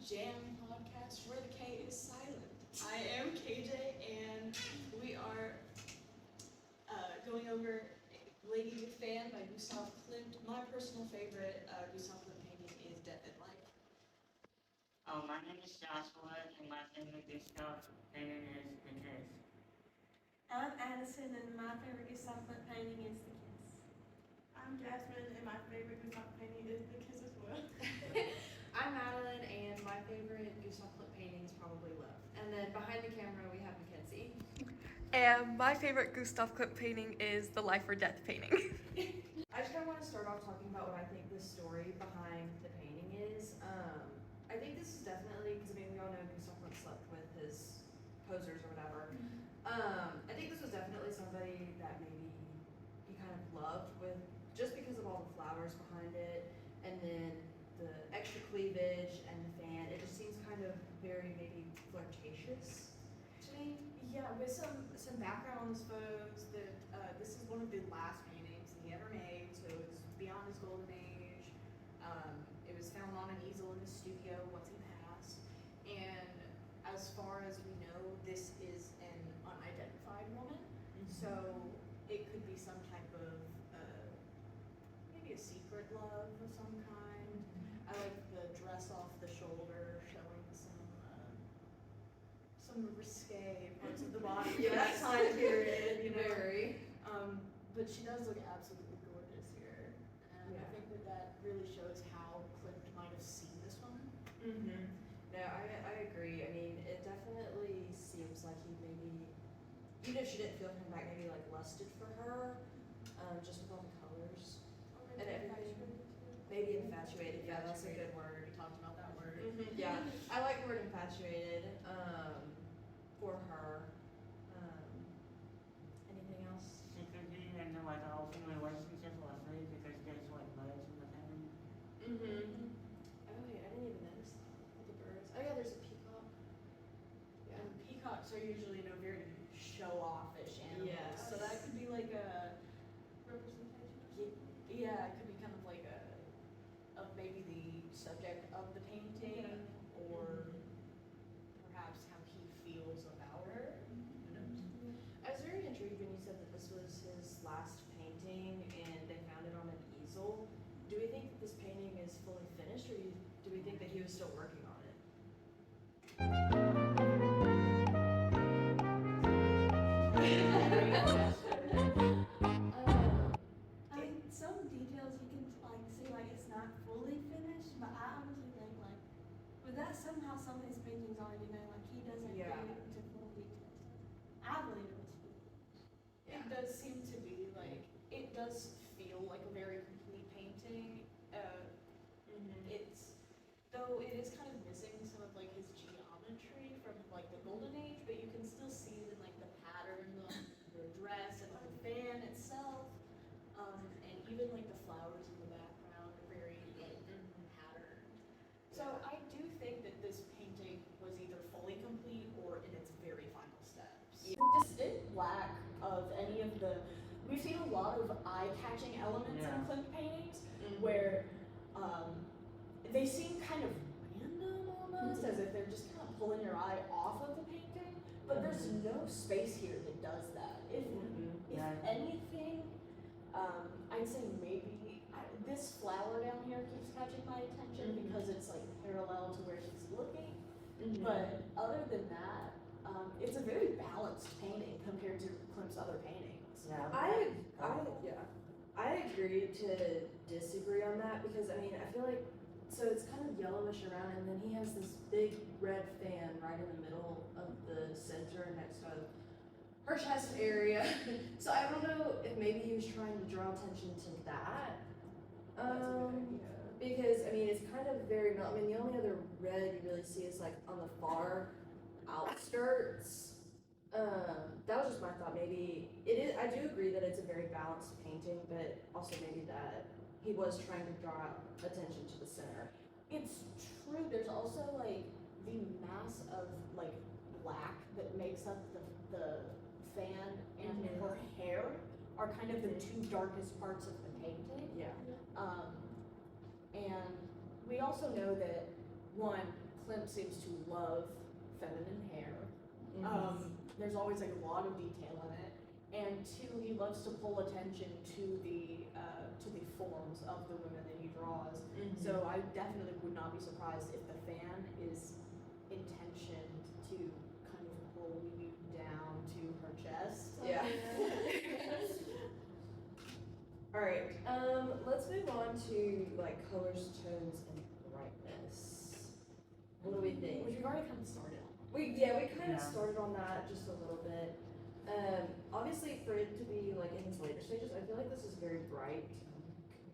Jam podcast where the K is silent. I am KJ, and we are going over Lady with Fan by Gustav Klimt. My personal favorite Gustav Klimt painting is Death and Life. My name is Joshua, and my favorite Gustav painting is The Kiss. I'm Addison, and my favorite Gustav Klimt painting is The Kiss. I'm Jasmine, and my favorite Gustav painting is The Kiss as well. I'm Madeline, and my favorite Gustav Klimt painting is probably Love. And then behind the camera, we have Mackenzie. And my favorite Gustav Klimt painting is the Life or Death painting. I just kind of want to start off talking about what I think the story behind the painting is. I think this is definitely, because we all know Gustav Klimt slept with his posers or whatever. I think this was definitely somebody that maybe he kind of loved with, just because of all the flowers behind it, and then the extra cleavage and the fan. It just seems kind of very maybe flirtatious to me. Yeah, with some background on these photos, that this is one of the last paintings he ever made, so it was beyond his golden age. It was found on an easel in his studio once he passed, and as far as we know, this is an unidentified woman, so it could be some type of maybe a secret love of some kind. I like the dress off the shoulder showing some risque parts of the body for that Yes. time period, you know. Very. But she does look absolutely gorgeous here, and Yeah. I think that really shows how Klimt might have seen this woman. No, I agree. I mean, it definitely seems like he maybe, even if she didn't feel him back, maybe like lusted for her, just with all the colors and everything. Maybe infatuated. Yeah, that's a good word. We talked about that word. Yeah, I like the word infatuated for her. Anything else? She could be into like an open relationship with me because there's like birds in the painting. Oh wait, I didn't even notice that. With the birds. Oh yeah, there's a peacock. And peacocks are usually, very show-offish animals. Yes. So that could be like a Ye- yeah, it could be kind of like of maybe the subject of the painting, or perhaps how he feels about her. Who knows? I was very intrigued when you said that this was his last painting and they found it on an easel. Do we think that this painting is fully finished, or do we think that he was still working on it? I mean, some details you can see it's not fully finished, but I honestly think with that somehow some of his paintings are, he doesn't Yeah. go into full details. I believe it was full. It does seem to be it does feel like a very complete painting. It's though it is kind of missing some of his geometry from the golden age, but you can still see it in the pattern, the dress, and the fan itself, and even the flowers in the background are very patterned. So I do think that this painting was either fully complete or in its very final steps. The distinct lack of any of the, we've seen a lot of eye-catching elements in Yeah. Klimt paintings where they seem kind of random almost, as if they're just kind of pulling your eye off of the painting, but there's no space here that does that. If Yeah. anything, I'd say maybe this flower down here keeps catching my attention because it's parallel to where she's looking. But other than that, it's a very balanced painting compared to Klimt's other paintings. Yeah. I agree to disagree on that because I feel like so it's kind of yellowish around, and then he has this big red fan right in the middle of the center next to her chest area. So I don't know if maybe he was trying to draw attention to that. Because it's kind of very the only other red you really see is on the far outskirts. That was just my thought. Maybe it is. I do agree that it's a very balanced painting, but also maybe that he was trying to draw attention to the center. It's true. There's also the mass of black that makes up the fan and her hair are kind of the two darkest parts of the painting. Yeah. And we also know that one, Klimt seems to love feminine hair. Mm-hmm. There's always like a lot of detail in it, and two, he loves to pull attention to the forms of the women that he draws. So I definitely would not be surprised if the fan is intentioned to kind of pull you down to her chest. Yeah. All right. Let's move on to like colors, tones, and brightness. What do we think? Which we've already kind of started on. We kind of Yeah. started on that just a little bit. Obviously, for it to be like in its later stages, I feel like this is very bright.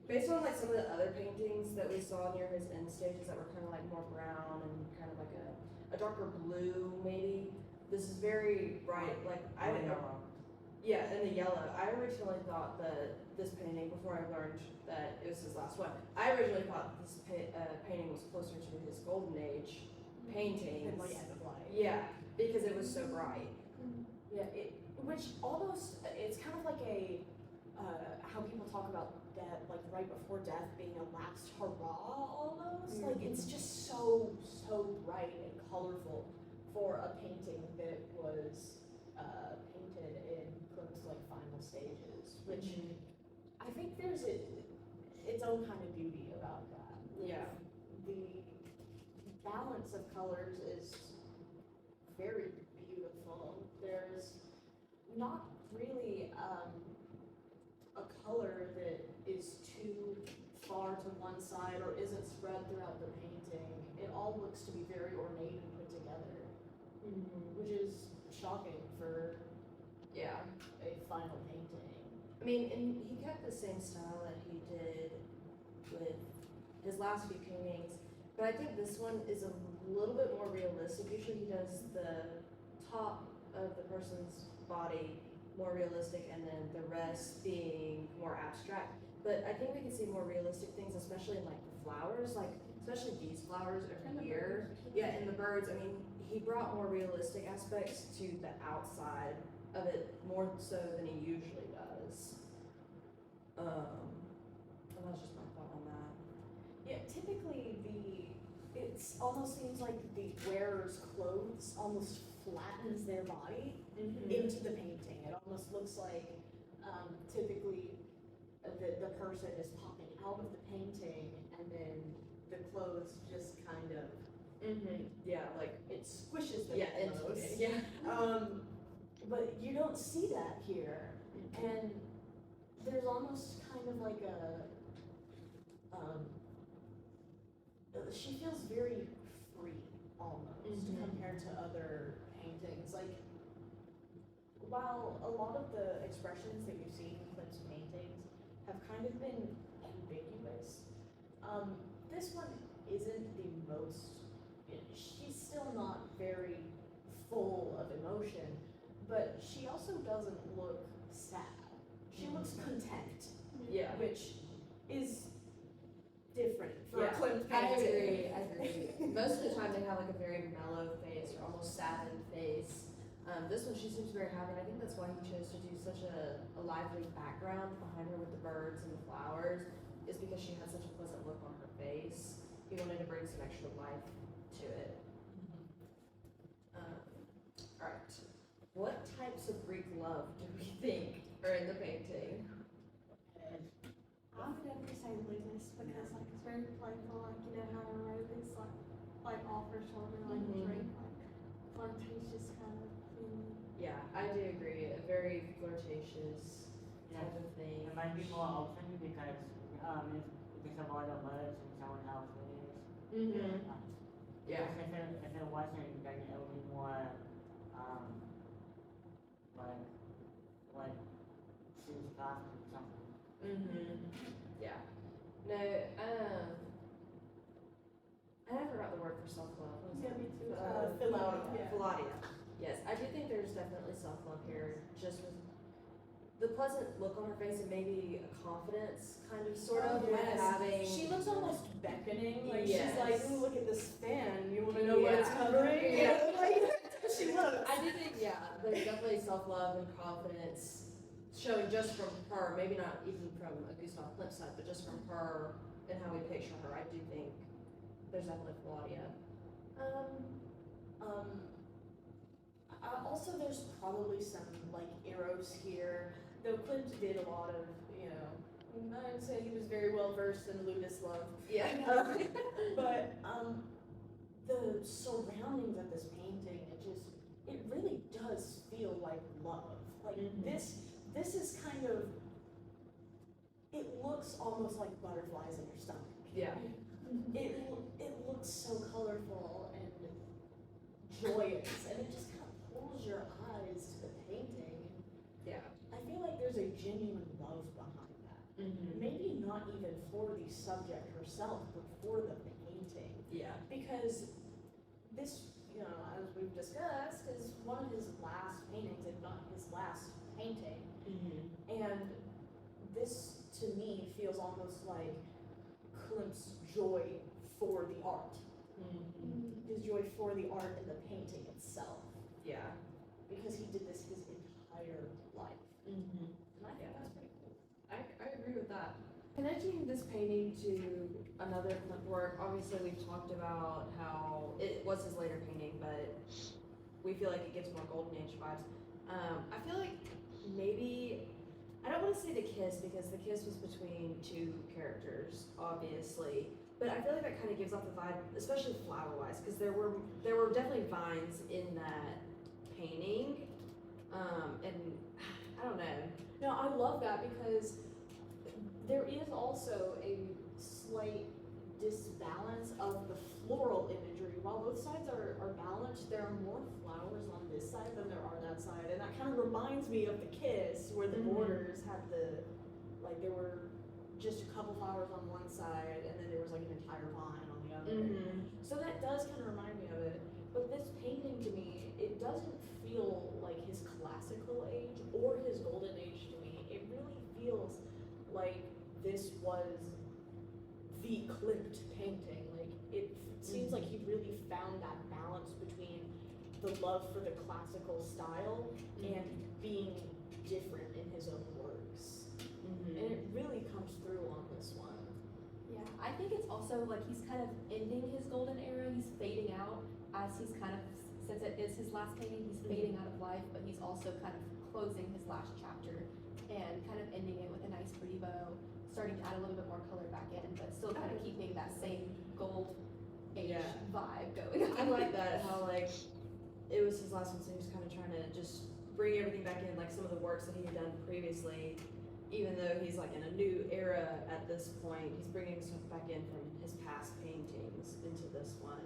Based on like some of the other paintings that we saw near his end stages that were kind of like more brown and kind of like a darker blue, maybe. This is very bright. Like I don't know. Yeah, and the yellow. I originally thought that this painting, before I learned that it was his last one, I originally thought this painting was closer to his Golden Age paintings. And like end of life. Yeah, because it was so bright. Yeah, which almost, it's kind of like how people talk about death, like right before death being a last hurrah almost. Like it's just so bright and colorful for a painting that was painted in Klimt's like final stages, which I think there's its own kind of beauty about that. Yeah. The balance of colors is very beautiful. There's not really a color that is too far to one side or isn't spread throughout the painting. It all looks to be very ornate and put together, which is shocking for Yeah. a final painting. I mean, and he kept the same style that he did with his last few paintings, but I think this one is a little bit more realistic. Usually he does the top of the person's body more realistic and then the rest being more abstract. But I think we can see more realistic things, especially in like the flowers, like especially these flowers over here. Yeah, and the birds. I mean, he brought more realistic aspects to the outside of it more so than he usually does. And that's just my thought on that. Yeah, typically it almost seems like the wearer's clothes almost flattens their body into the painting. It almost looks like typically the person is popping out of the painting and then the clothes just kind of Yeah, like it squishes them yeah, almost. yeah. But you don't see that here, and there's almost kind of like she feels very free almost compared to other paintings. Like, while a lot of the expressions that you've seen in Klimt's paintings have kind of been ambiguous, this one isn't the most, she's still not very full of emotion, but she also doesn't look sad. She looks content, Yeah. which is different for Yeah, a Klimt I painting. agree. Most of the time they have like a very mellow face or almost saddened face. This one she seems very happy, and I think that's why he chose to do such a lively background behind her with the birds and the flowers, is because she had such a pleasant look on her face. He wanted to bring some extra life to it. Alright, what types of Greek love do we think are in the painting? I would definitely say Lunas because like it's very playful, like you know how a robe is like off her shoulder, like a drink, like flirtatious kind of feeling. Yeah, I do agree. A very flirtatious type of thing. It might be more open because if there's a lot of words in someone else's. Mm-hmm. Yeah. If it wasn't, then it would be more like shoes craft or something. Mm-hmm. Yeah. No, I forgot the word for self-love. What was Yeah, that? me too. Philadia. Philadia. Yes, I do think there's definitely self-love here, just with the pleasant look on her face and maybe a confidence kind of sort of with having. She looks almost beckoning, like Yes. she's like, ooh, look at this fan, you wanna know what it's Yeah. covering? Yeah. Like, she looks. I do think, yeah, there's definitely self-love and confidence showing just from her, maybe not even from a Gustav Klimt side, but just from her and how we picture her. I do think there's definitely Claudia Also, there's probably some like arrows here. Though Klimt did a lot of, I'd say he was very well versed in Ludus love. Yeah. But the surroundings of this painting, it really does feel like love. Like this is kind of, it looks almost like butterflies in your stomach. Yeah. It looks so colorful and joyous, and it just kind of pulls your eyes to the painting. Yeah. I feel like there's a genuine love behind that. Maybe not even for the subject herself, but for the painting. Yeah. Because this, as we've discussed, is one of his last paintings, if not his last painting. And this, to me, feels almost like Klimt's joy for the art. His joy for the art and the painting itself. Yeah. Because he did this his entire life. And I think that's pretty cool. I agree with that. Connecting this painting to another Klimt work, obviously we've talked about how it was his later painting, but we feel like it gives more Golden Age vibes. I feel like maybe, I don't want to say the kiss because the kiss was between two characters, obviously, but I feel like that kind of gives off the vibe, especially flower-wise, because there were definitely vines in that painting, and I don't know. No, I love that because there is also a slight disbalance of the floral imagery. While both sides are balanced, there are more flowers on this side than there are that side. And that kind of reminds me of the kiss where the borders had there were just a couple flowers on one side and then there was like an entire vine on the other. So that does kind of remind me of it. But this painting to me, it doesn't feel like his classical age or his golden age to me. It really feels like this was the Klimt painting. Like it seems like he really found that balance between the love for the classical style and being different in his own works. And it really comes through on this one. Yeah, I think it's also like he's kind of ending his golden era. He's fading out as he's kind of, since it is his last painting, he's fading out of life, but he's also kind of closing his last chapter and kind of ending it with a nice pretty bow, starting to add a little bit more color back in, but still kind of keeping that same gold age vibe going on. I like that, how like, it was his last one, so he was kind of trying to just bring everything back in, like some of the works that he had done previously. Even though he's like in a new era at this point, he's bringing stuff back in from his past paintings into this one.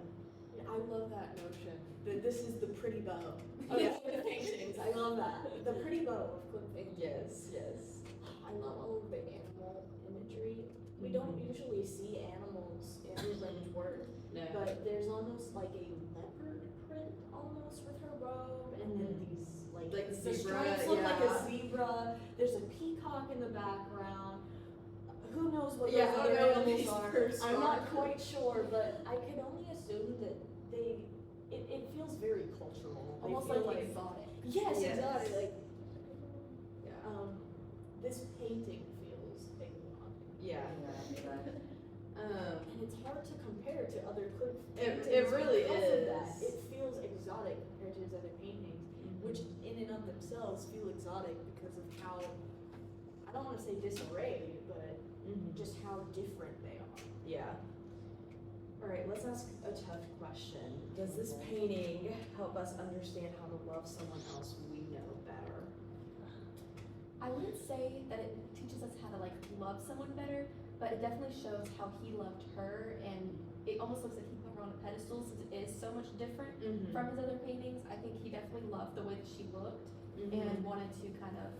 Yeah, I love that notion. That this is the pretty bow of Yeah. Klimt paintings. I love that. The pretty bow of Klimt paintings. Yes. I love all of the animal imagery. We don't usually see animals in Klimt work, No. but there's almost like a leopard print almost with her robe, and then these like Like the zebra, stripes look like a yeah. zebra. There's a peacock in the background. Who knows what Yeah, those I other don't know what animals these are? birds I'm are. not quite sure, but I can only assume that it feels very cultural. They Almost feel like exotic. yes, Yes. exotic. Like Yeah. this painting feels exotic. Yeah. And it's hard to compare to other Klimt It paintings really because of that. is. It feels exotic compared to his other paintings, which in and of themselves feel exotic because of how, I don't want to say disarrayed, but just how different they are. Yeah. All right, let's ask a tough question. Does this painting help us understand how to love someone else we know better? I wouldn't say that it teaches us how to like love someone better, but it definitely shows how he loved her, and it almost looks like he put her on a pedestal since it is so much different from his other paintings. I think he definitely loved the way that she looked and wanted to kind of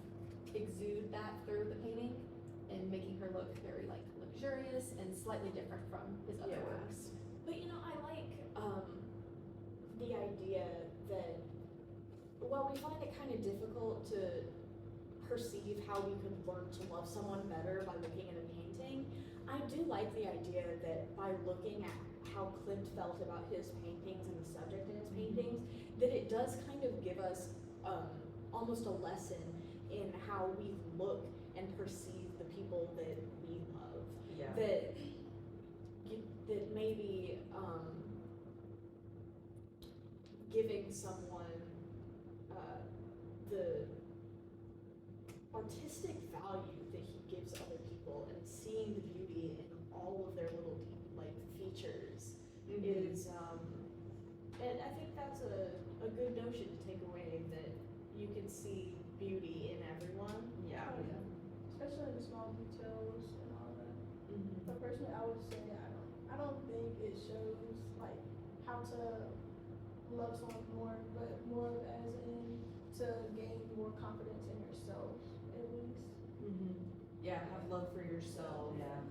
exude that through the painting and making her look very like luxurious and slightly different from his other works. But I like the idea that while we find it kind of difficult to perceive how we could learn to love someone better by looking at a painting, I do like the idea that by looking at how Klimt felt about his paintings and the subject in his paintings, that it does kind of give us almost a lesson in how we look and perceive the people that we love. Yeah. That maybe giving someone the artistic value that he gives other people and seeing the beauty in all of their little like features is and I think that's a good notion to take away, that you can see beauty in everyone. Yeah. Oh, yeah. Especially the small details and all that. But personally, I would say I don't think it shows like how to love someone more, but more of as in to gain more confidence in yourself, at least. Yeah, have love for yourself. Yeah.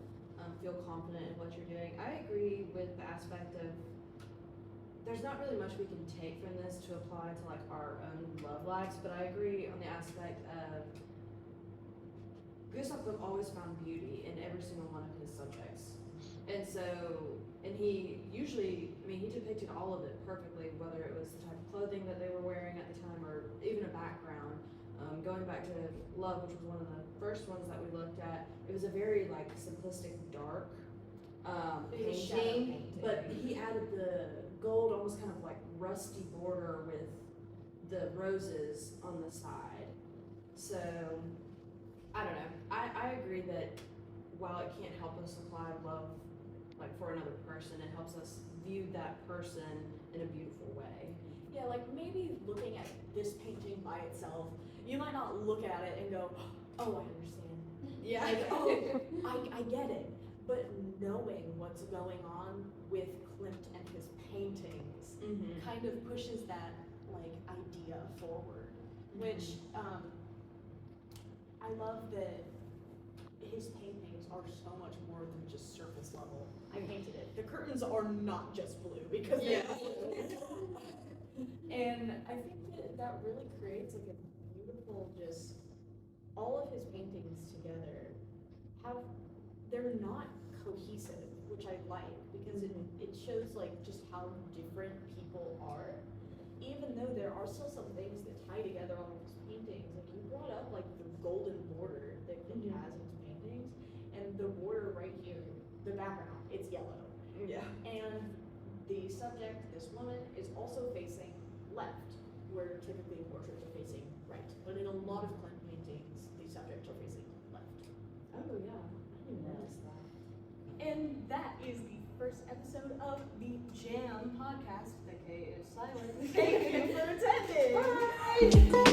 Feel confident in what you're doing. I agree with the aspect of there's not really much we can take from this to apply to like our own love lives, but I agree on the aspect of Gustav Klimt always found beauty in every single one of his subjects. And so, and he usually, I mean, he depicted all of it perfectly, whether it was the type of clothing that they were wearing at the time or even a background. Going back to Love, which was one of the first ones that we looked at, it was a very like simplistic, dark It was shadow painting, painting. but he added the gold, almost kind of like rusty border with the roses on the side. So, I don't know. I agree that while it can't help us apply love like for another person, it helps us view that person in a beautiful way. Yeah, like maybe looking at this painting by itself, you might not look at it and go, oh, I understand. Yeah. Like, oh, I get it. But knowing what's going on with Klimt and his paintings kind of pushes that like idea forward, which I love that his paintings are so much more than just surface level. I painted it. The curtains are not just blue because they're blue. And I think that really creates like a beautiful, just all of his paintings together they're not cohesive, which I like because it shows like just how different people are. Even though there are still some things that tie together all of his paintings, like you brought up like the golden border that Klimt has in his paintings, and the border right here, the background, it's yellow. Yeah. And the subject, this woman, is also facing left, where typically portraits are facing right. But in a lot of Klimt paintings, the subjects are facing left. Oh yeah. I didn't notice that. And that is the first episode of the JAAMMK podcast. The K is silent. Thank you for attending. Bye!